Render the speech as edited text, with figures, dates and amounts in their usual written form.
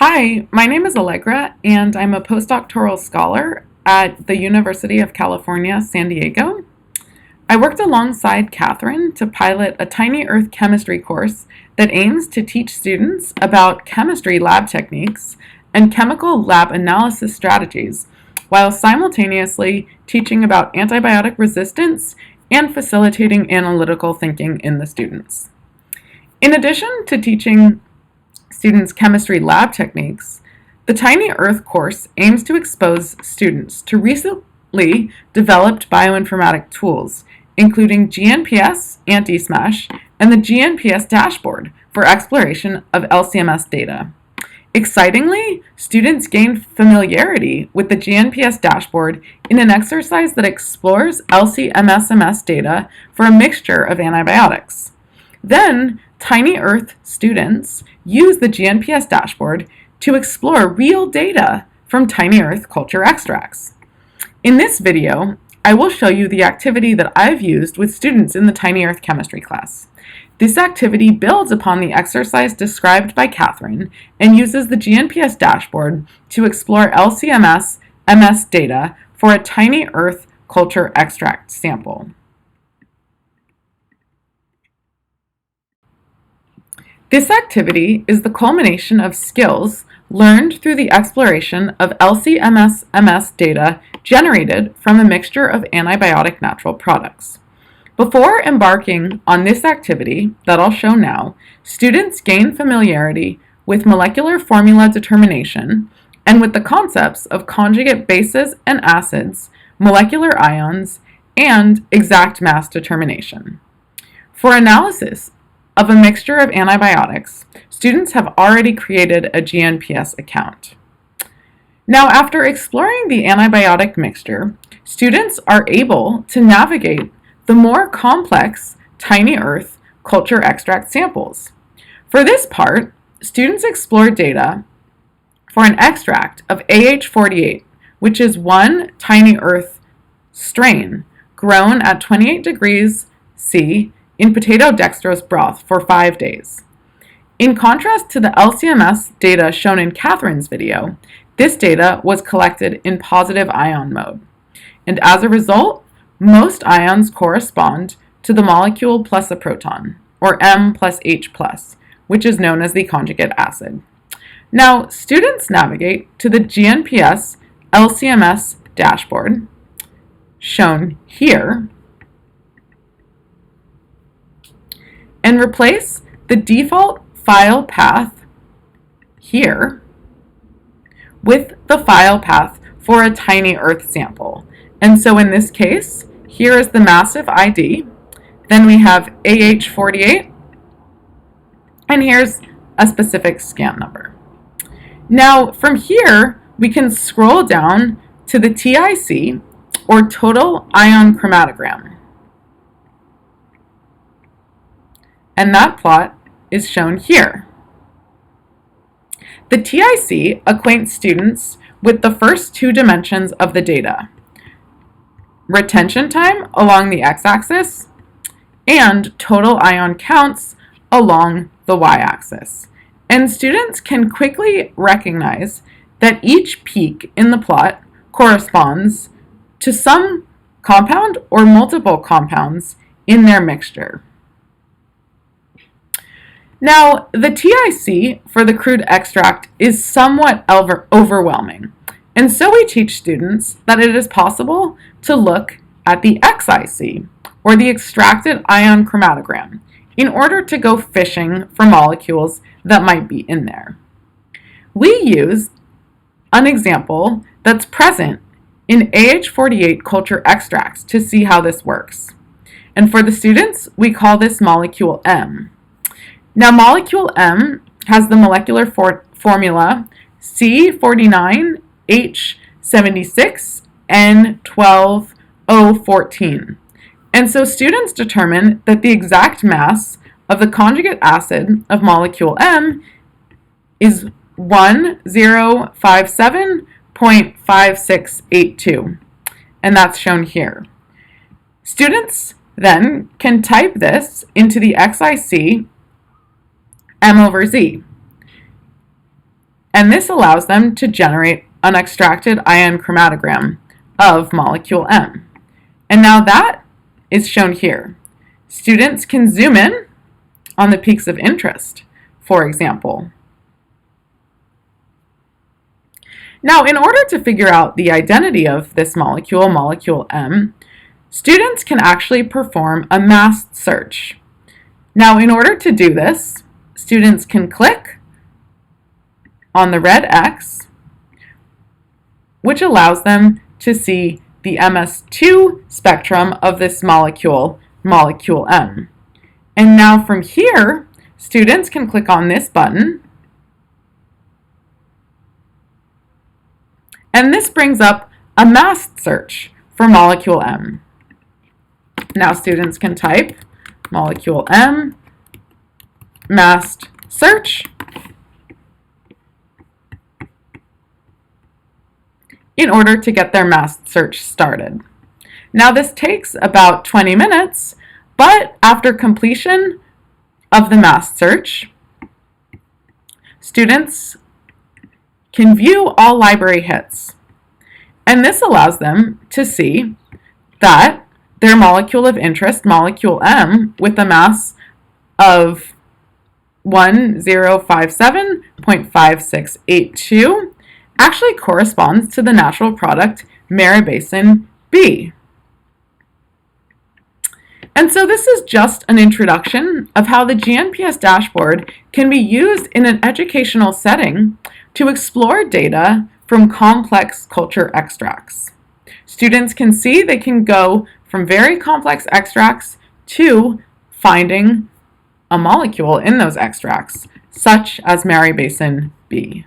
Hi, my name is Allegra, and I'm a postdoctoral scholar at the University of California, San Diego. I worked alongside Catherine to pilot a tiny earth chemistry course that aims to teach students about chemistry lab techniques and chemical lab analysis strategies, while simultaneously teaching about antibiotic resistance and facilitating analytical thinking in the students. In addition to teaching students' chemistry lab techniques, the Tiny Earth course aims to expose students to recently developed bioinformatic tools, including GNPS Anti-Smash and the GNPS Dashboard for exploration of LCMS data. Excitingly, students gain familiarity with the GNPS dashboard in an exercise that explores LC-MS data for a mixture of antibiotics. Then, Tiny Earth students use the GNPS dashboard to explore real data from Tiny Earth culture extracts. In this video, I will show you the activity that I've used with students in the Tiny Earth chemistry class. This activity builds upon the exercise described by Catherine and uses the GNPS dashboard to explore LC-MS data for a Tiny Earth culture extract sample. This activity is the culmination of skills learned through the exploration of LC-MS data generated from a mixture of antibiotic natural products. Before embarking on this activity that I'll show now, students gain familiarity with molecular formula determination and with the concepts of conjugate bases and acids, molecular ions, and exact mass determination. For analysis of a mixture of antibiotics, students have already created a GNPS account. Now, after exploring the antibiotic mixture, students are able to navigate the more complex Tiny Earth culture extract samples. For this part, students explore data for an extract of AH48, which is one Tiny Earth strain grown at 28 degrees C in potato dextrose broth for 5 days. In contrast to the LCMS data shown in Catherine's video, this data was collected in positive ion mode. And as a result, most ions correspond to the molecule plus a proton, or M plus H plus, which is known as the conjugate acid. Now, students navigate to the GNPS LCMS dashboard, shown here, and replace the default file path here with the file path for a Tiny Earth sample. And so in this case, here is the massive ID, then we have AH48, and here's a specific scan number. Now from here, we can scroll down to the TIC, or Total Ion Chromatogram. And that plot is shown here. The TIC acquaints students with the first two dimensions of the data: retention time along the x-axis and total ion counts along the y-axis. And students can quickly recognize that each peak in the plot corresponds to some compound or multiple compounds in their mixture. Now, the TIC for the crude extract is somewhat overwhelming, and so we teach students that it is possible to look at the XIC, or the extracted ion chromatogram, in order to go fishing for molecules that might be in there. We use an example that's present in AH48 culture extracts to see how this works. And for the students, we call this molecule M. Now, molecule M has the molecular formula C49H76N12O14. And so students determine that the exact mass of the conjugate acid of molecule M is 1057.5682, and that's shown here. Students then can type this into the XIC M over Z. And this allows them to generate an extracted ion chromatogram of molecule M. And now that is shown here. Students can zoom in on the peaks of interest, for example. Now, in order to figure out the identity of this molecule, molecule M, students can actually perform a masked search. Now, in order to do this, students can click on the red X, which allows them to see the MS2 spectrum of this molecule, molecule M. And now from here, students can click on this button, and this brings up a masked search for molecule M. Now students can type molecule M, masked search, in order to get their masked search started. Now this takes about 20 minutes, but after completion of the masked search, students can view all library hits. And this allows them to see that their molecule of interest, molecule M, with a mass of 1057.5682, actually corresponds to the natural product Maribasin B. And so this is just an introduction of how the GNPS dashboard can be used in an educational setting to explore data from complex culture extracts. Students can see they can go from very complex extracts to finding a molecule in those extracts, such as Maribasin B.